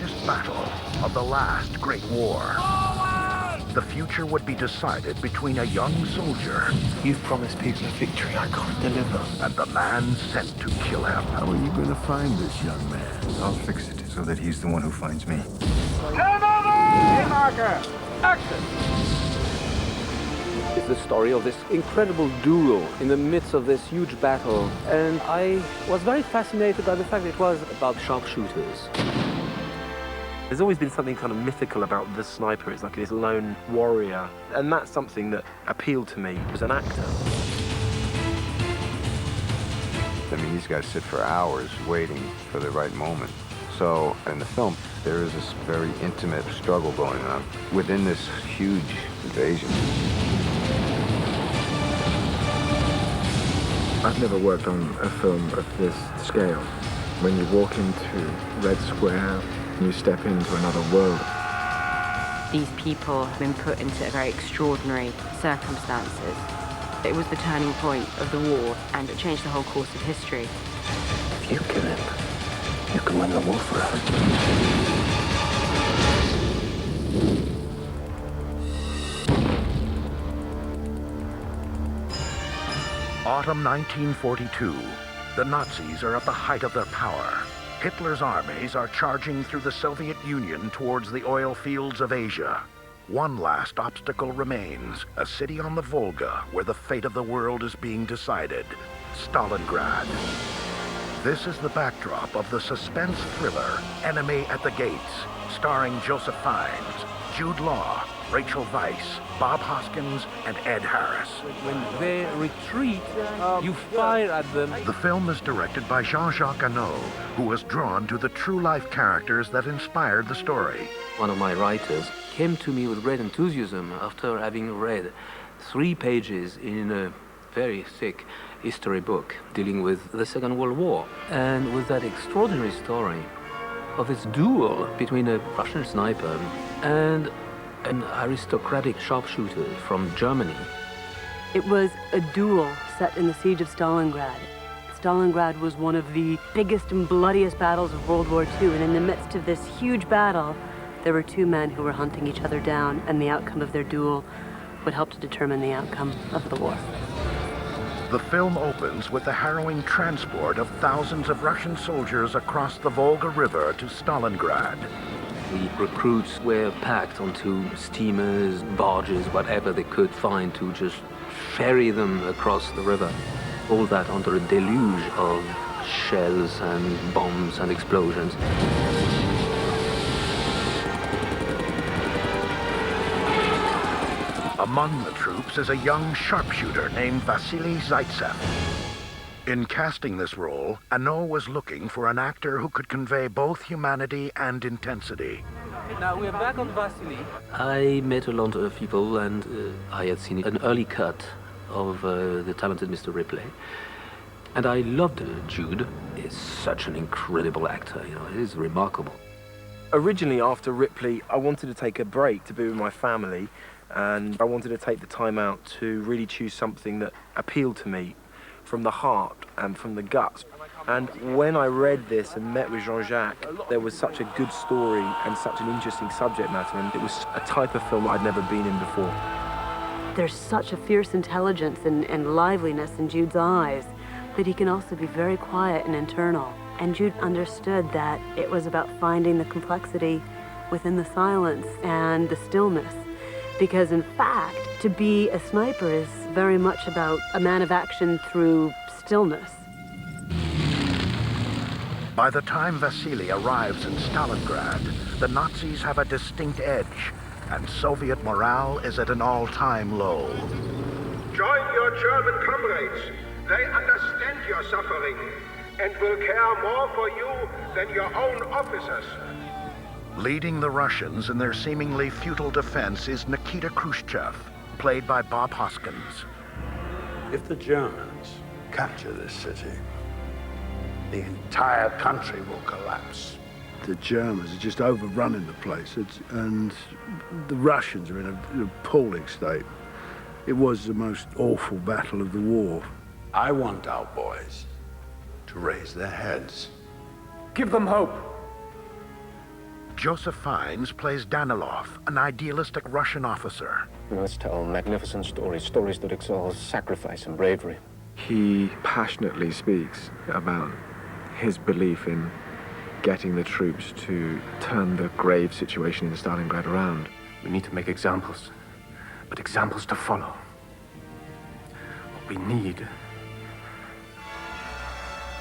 bloodiest battle of the last Great War. The future would be decided between a young soldier. You've promised people a victory I can't deliver. And the man sent to kill him. How are you going to find this young man? I'll fix it so that he's the one who finds me. Marker! Action! It's the story of this incredible duel in the midst of this huge battle. And I was very fascinated by the fact that it was about sharpshooters. There's always been something kind of mythical about the sniper. It's like this lone warrior. And that's something that appealed to me as an actor. I mean, these guys sit for hours waiting for the right moment. So in the film, there is this very intimate struggle going on within this huge invasion. I've never worked on a film of this scale. When you walk into Red Square, you step into another world. These people have been put into very extraordinary circumstances. It was the turning point of the war, and it changed the whole course of history. If you kill him, you can win the war for us. Autumn 1942. The Nazis are at the height of their power. Hitler's armies are charging through the Soviet Union towards the oil fields of Asia. One last obstacle remains, a city on the Volga where the fate of the world is being decided, Stalingrad. This is the backdrop of the suspense thriller Enemy at the Gates, starring Joseph Fiennes, Jude Law, Rachel Weisz, Bob Hoskins, and Ed Harris. When they retreat, you fire at them. The film is directed by Jean-Jacques Annaud, who was drawn to the true-life characters that inspired the story. One of my writers came to me with great enthusiasm after having read 3 pages in a very thick history book dealing with the Second World War. And with that extraordinary story of this duel between a Russian sniper and an aristocratic sharpshooter from Germany. It was a duel set in the siege of Stalingrad. Stalingrad was one of the biggest and bloodiest battles of World War II, and in the midst of this huge battle, there were 2 men who were hunting each other down, and the outcome of their duel would help to determine the outcome of the war. The film opens with the harrowing transport of thousands of Russian soldiers across the Volga River to Stalingrad. The recruits were packed onto steamers, barges, whatever they could find to just ferry them across the river. All that under a deluge of shells and bombs and explosions. Among the troops is a young sharpshooter named Vasily Zaitsev. In casting this role, Annaud was looking for an actor who could convey both humanity and intensity. Now we're back on Vasily. I met a lot of people, and I had seen an early cut of the talented Mr. Ripley. And I loved Jude. He's such an incredible actor, you know, it is remarkable. Originally, after Ripley, I wanted to take a break to be with my family, and I wanted to take the time out to really choose something that appealed to me from the heart and from the guts. And when I read this and met with Jean-Jacques, there was such a good story and such an interesting subject matter, and it was a type of film I'd never been in before. There's such a fierce intelligence and liveliness in Jude's eyes, but he can also be very quiet and internal. And Jude understood that it was about finding the complexity within the silence and the stillness. Because in fact, to be a sniper is very much about a man of action through stillness. By the time Vasily arrives in Stalingrad, the Nazis have a distinct edge, and Soviet morale is at an all-time low. Join your German comrades. They understand your suffering and will care more for you than your own officers. Leading the Russians in their seemingly futile defense is Nikita Khrushchev, played by Bob Hoskins. If the Germans capture this city, the entire country will collapse. The Germans are just overrunning the place, and the Russians are in an appalling state. It was the most awful battle of the war. I want our boys to raise their heads. Give them hope. Joseph Fiennes plays Danilov, an idealistic Russian officer. We must tell magnificent stories, stories that excel sacrifice and bravery. He passionately speaks about his belief in getting the troops to turn the grave situation in Stalingrad around. We need to make examples, but examples to follow. What we need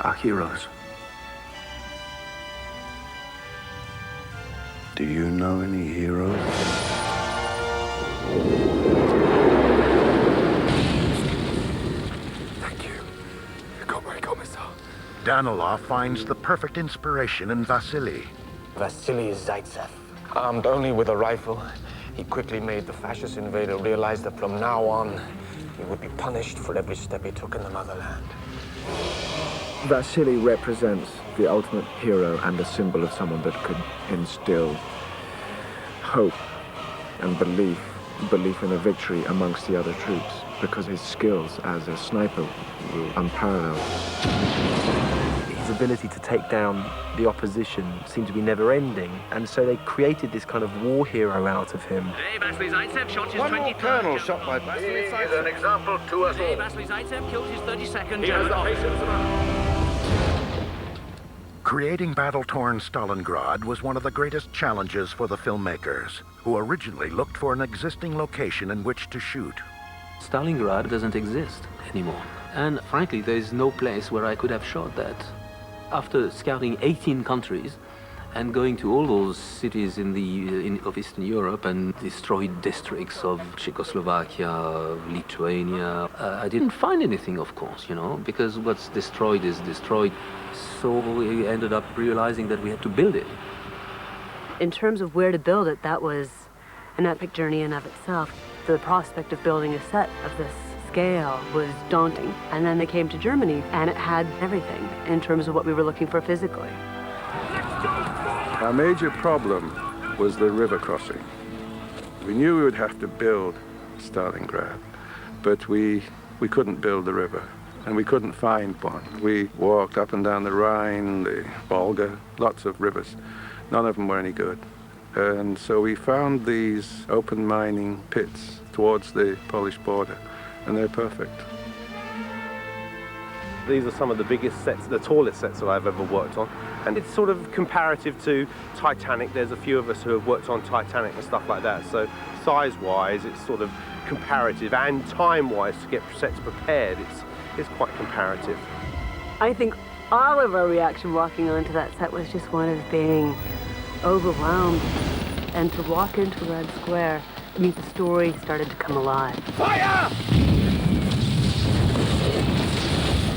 are heroes. Do you know any heroes? Thank you, Comrade Commissar. Danilov finds the perfect inspiration in Vasily. Vasily Zaitsev. Armed only with a rifle, he quickly made the fascist invader realize that from now on, he would be punished for every step he took in the motherland. Vasily represents the ultimate hero and a symbol of someone that could instill hope and belief in a victory amongst the other troops, because his skills as a sniper were unparalleled. His ability to take down the opposition seemed to be never-ending, and so they created this kind of war hero out of him. Vasily Zaitsev shot his One more 23rd colonel German. shot by Vasily Zaitsev. He is an example to us all. Vasily Zaitsev killed his 32nd He has German the officer. patience of a... Creating battle-torn Stalingrad was one of the greatest challenges for the filmmakers, who originally looked for an existing location in which to shoot. Stalingrad doesn't exist anymore. And frankly, there is no place where I could have shot that. After scouting 18 countries and going to all those cities of Eastern Europe and destroyed districts of Czechoslovakia, Lithuania, I didn't find anything, of course, because what's destroyed is destroyed. So we ended up realizing that we had to build it. In terms of where to build it, that was an epic journey in of itself. The prospect of building a set of this scale was daunting. And then they came to Germany, and it had everything in terms of what we were looking for physically. Our major problem was the river crossing. We knew we would have to build Stalingrad, but we couldn't build the river, and we couldn't find one. We walked up and down the Rhine, the Volga, lots of rivers. None of them were any good. And so we found these open mining pits towards the Polish border, and they're perfect. These are some of the biggest sets, the tallest sets that I've ever worked on. And it's sort of comparative to Titanic. There's a few of us who have worked on Titanic and stuff like that. So size-wise, it's sort of comparative, and time-wise to get sets prepared, it's quite comparative. I think all of our reaction walking onto that set was just one of being overwhelmed. And to walk into Red Square, I mean, the story started to come alive. Fire!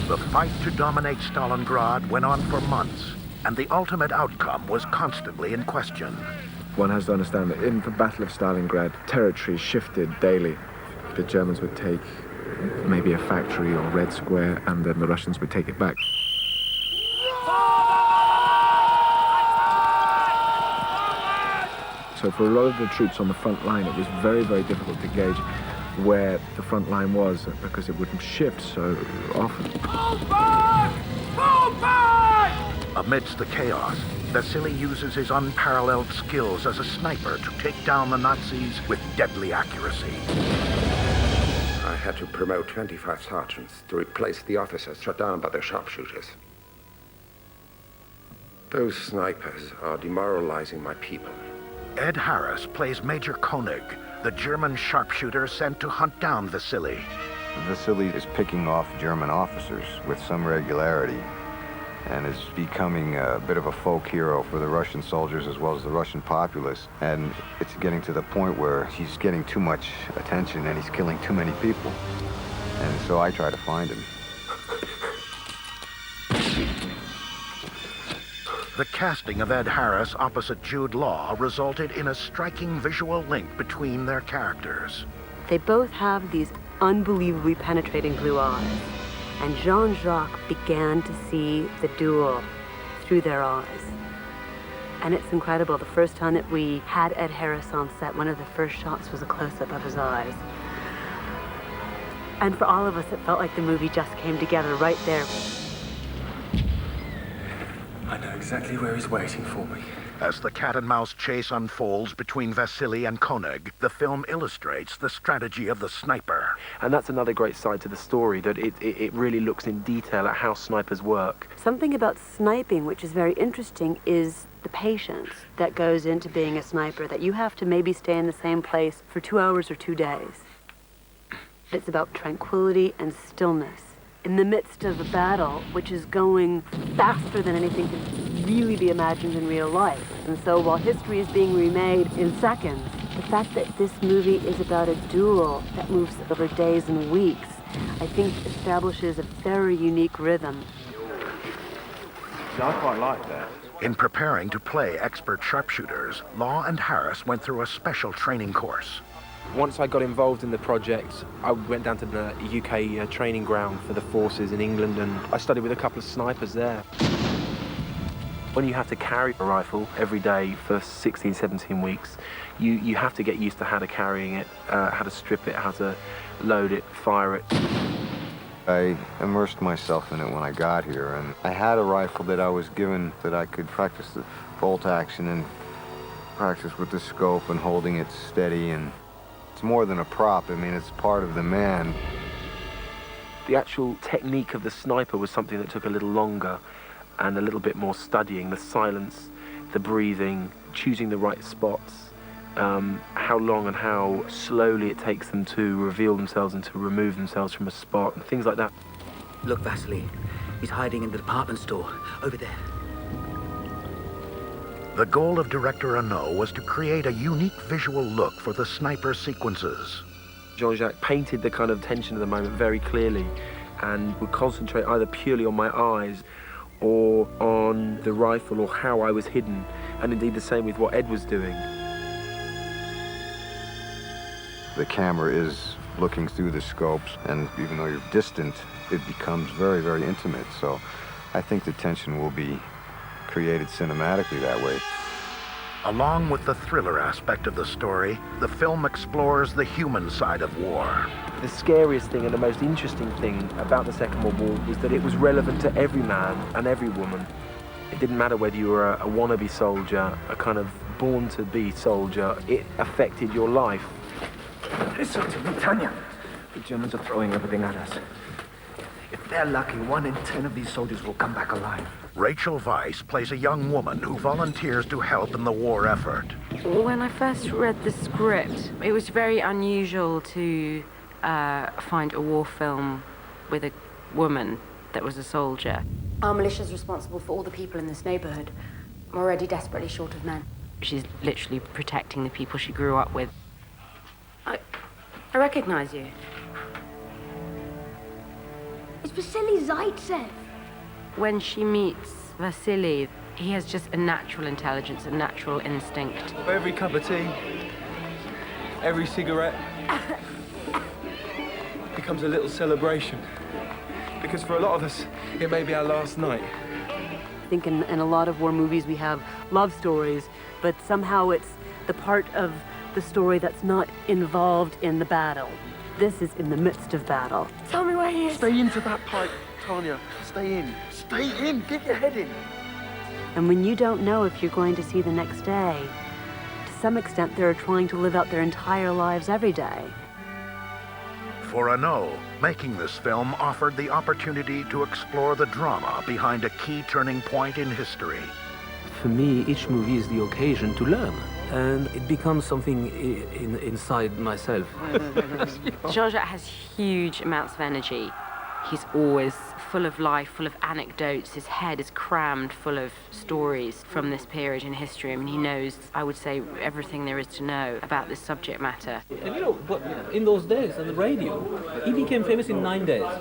The fight to dominate Stalingrad went on for months, and the ultimate outcome was constantly in question. One has to understand that in the Battle of Stalingrad, territory shifted daily. The Germans would take maybe a factory or Red Square, and then the Russians would take it back. So for a lot of the troops on the front line, it was very, very difficult to gauge where the front line was, because it wouldn't shift so often. Move back! Move back! Amidst the chaos, Vasily uses his unparalleled skills as a sniper to take down the Nazis with deadly accuracy. I had to promote 25 sergeants to replace the officers shot down by the sharpshooters. Those snipers are demoralizing my people. Ed Harris plays Major Koenig, the German sharpshooter sent to hunt down Vasily. Vasily is picking off German officers with some regularity and is becoming a bit of a folk hero for the Russian soldiers as well as the Russian populace. And it's getting to the point where he's getting too much attention and he's killing too many people. And so I try to find him. The casting of Ed Harris opposite Jude Law resulted in a striking visual link between their characters. They both have these unbelievably penetrating blue eyes, and Jean-Jacques began to see the duel through their eyes. And it's incredible. The first time that we had Ed Harris on set, one of the first shots was a close-up of his eyes. And for all of us, it felt like the movie just came together right there. I know exactly where he's waiting for me. As the cat-and-mouse chase unfolds between Vasily and Koenig, the film illustrates the strategy of the sniper. And that's another great side to the story, that it really looks in detail at how snipers work. Something about sniping which is very interesting is the patience that goes into being a sniper, that you have to maybe stay in the same place for 2 hours or 2 days. It's about tranquility and stillness in the midst of a battle which is going faster than anything can really be imagined in real life. And so while history is being remade in seconds, the fact that this movie is about a duel that moves over days and weeks, I think establishes a very unique rhythm. I quite like that. In preparing to play expert sharpshooters, Law and Harris went through a special training course. Once I got involved in the project, I went down to the UK training ground for the forces in England, and I studied with a couple of snipers there. When you have to carry a rifle every day for 16, 17 weeks, you have to get used to how to carrying it, how to strip it, how to load it, fire it. I immersed myself in it when I got here, and I had a rifle that I was given that I could practice the bolt action and practice with the scope and holding it steady, and it's more than a prop. I mean, it's part of the man. The actual technique of the sniper was something that took a little longer and a little bit more studying. The silence, the breathing, choosing the right spots, how long and how slowly it takes them to reveal themselves and to remove themselves from a spot, and things like that. Look, Vasily. He's hiding in the department store. Over there. The goal of director Arnaud was to create a unique visual look for the sniper sequences. Jean-Jacques painted the kind of tension of the moment very clearly and would concentrate either purely on my eyes or on the rifle or how I was hidden, and indeed the same with what Ed was doing. The camera is looking through the scopes, and even though you're distant, it becomes very, very intimate. So I think the tension will be created cinematically that way. Along with the thriller aspect of the story, the film explores the human side of war. The scariest thing and the most interesting thing about the Second World War was that it was relevant to every man and every woman. It didn't matter whether you were a wannabe soldier, a kind of born-to-be soldier. It affected your life. Listen to me, Tanya. The Germans are throwing everything at us. If they're lucky, 1 in 10 of these soldiers will come back alive. Rachel Weisz plays a young woman who volunteers to help in the war effort. When I first read the script, it was very unusual to find a war film with a woman that was a soldier. Our militia's responsible for all the people in this neighborhood. We're already desperately short of men. She's literally protecting the people she grew up with. I recognize you. It's Vasily Zaitsev. When she meets Vasily, he has just a natural intelligence, a natural instinct. Every cup of tea, every cigarette becomes a little celebration. Because for a lot of us, it may be our last night. I think in a lot of war movies we have love stories, but somehow it's the part of the story that's not involved in the battle. This is in the midst of battle. Tell me where he is. Stay into that pipe, Tanya. Stay in. Stay in. Get your head in. And when you don't know if you're going to see the next day, to some extent they're trying to live out their entire lives every day. For Arnaud, making this film offered the opportunity to explore the drama behind a key turning point in history. For me, each movie is the occasion to learn, and it becomes something inside myself. Jean-Jacques has huge amounts of energy. He's always full of life, full of anecdotes. His head is crammed full of stories from this period in history. I mean, he knows, I would say, everything there is to know about this subject matter. And you know, but in those days, on the radio, he became famous in 9 days.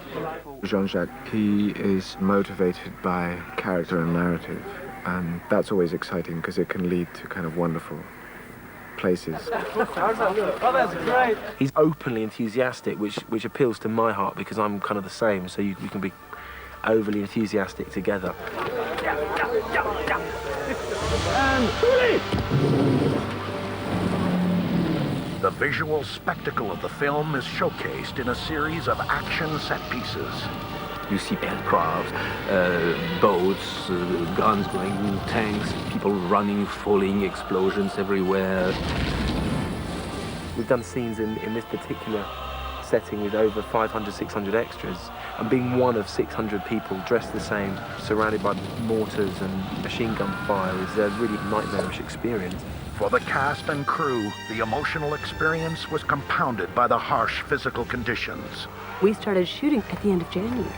Jean-Jacques, he is motivated by character and narrative, and that's always exciting because it can lead to kind of wonderful places. Oh, that's great. He's openly enthusiastic, which appeals to my heart because I'm kind of the same, so we can be overly enthusiastic together. The visual spectacle of the film is showcased in a series of action set pieces. You see aircraft, boats, guns going, tanks, people running, falling, explosions everywhere. We've done scenes in this particular setting with over 500, 600 extras, and being one of 600 people dressed the same, surrounded by mortars and machine gun fire is a really nightmarish experience. For the cast and crew, the emotional experience was compounded by the harsh physical conditions. We started shooting at the end of January,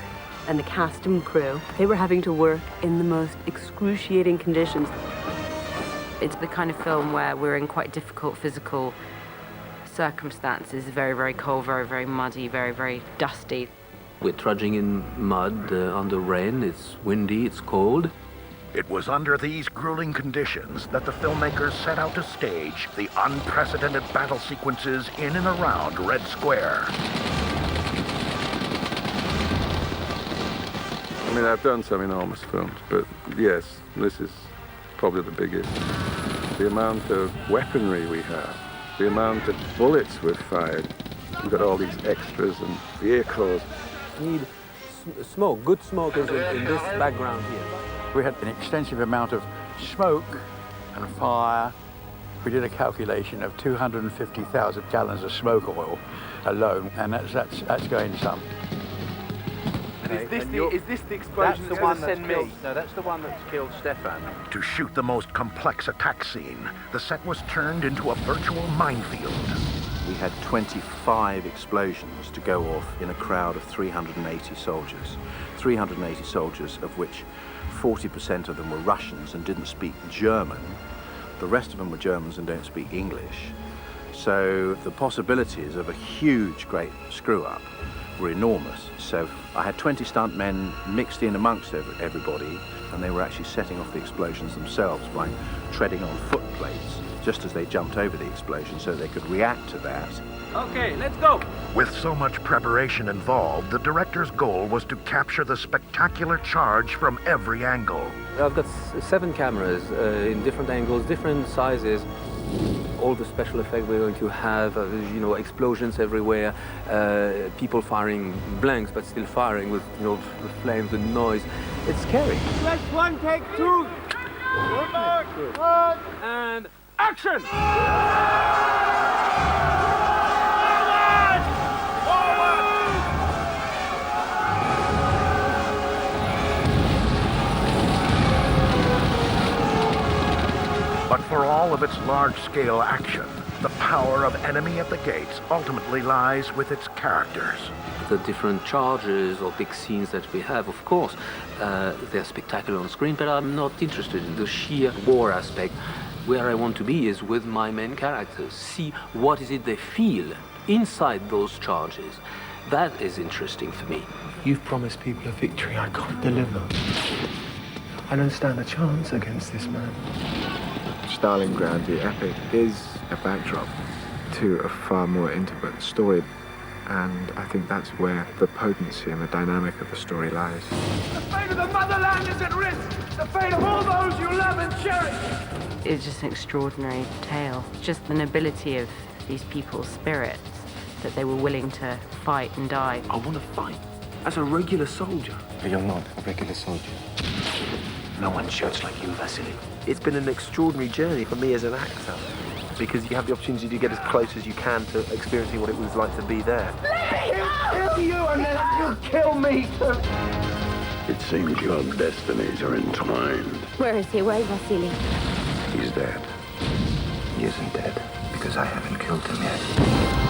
and the cast and crew, they were having to work in the most excruciating conditions. It's the kind of film where we're in quite difficult physical circumstances, very, very cold, very, very muddy, very, very dusty. We're trudging in mud under rain, it's windy, it's cold. It was under these grueling conditions that the filmmakers set out to stage the unprecedented battle sequences in and around Red Square. I mean, I've done some enormous films, but yes, this is probably the biggest. The amount of weaponry we have, the amount of bullets we've fired. We've got all these extras and vehicles. We need smoke, good smoke is in this background here. We had an extensive amount of smoke and fire. We did a calculation of 250,000 gallons of smoke oil alone, and that's going some. And is this the explosion that's the one that's killed? No, that's the one that's killed Stefan. To shoot the most complex attack scene, the set was turned into a virtual minefield. We had 25 explosions to go off in a crowd of 380 soldiers. 380 soldiers, of which 40% of them were Russians and didn't speak German. The rest of them were Germans and don't speak English. So the possibilities of a huge, great screw-up were enormous. So I had 20 stuntmen mixed in amongst everybody, and they were actually setting off the explosions themselves by treading on foot plates just as they jumped over the explosion so they could react to that. Okay, let's go! With so much preparation involved, the director's goal was to capture the spectacular charge from every angle. I've got 7 cameras in different angles, different sizes. All the special effects we're going to have, explosions everywhere, people firing blanks but still firing with, the flames, the noise. It's scary. Let's one, take 2. Good. And action! But for all of its large-scale action, the power of Enemy at the Gates ultimately lies with its characters. The different charges or big scenes that we have, of course, they're spectacular on screen, but I'm not interested in the sheer war aspect. Where I want to be is with my main characters, see what is it they feel inside those charges. That is interesting for me. You've promised people a victory I can't deliver. I don't stand a chance against this man. Stalingrad, the epic, is a backdrop to a far more intimate story, and I think that's where the potency and the dynamic of the story lies. The fate of the motherland is at risk! The fate of all those you love and cherish! It's just an extraordinary tale. It's just the nobility of these people's spirits, that they were willing to fight and die. I want to fight as a regular soldier. But you're not a regular soldier. No one shoots like you, Vasily. It's been an extraordinary journey for me as an actor, because you have the opportunity to get as close as you can to experiencing what it was like to be there. He'll kill you and then you'll kill me too! It seems your destinies are entwined. Where is he? Where is Vasily? He's dead. He isn't dead, because I haven't killed him yet.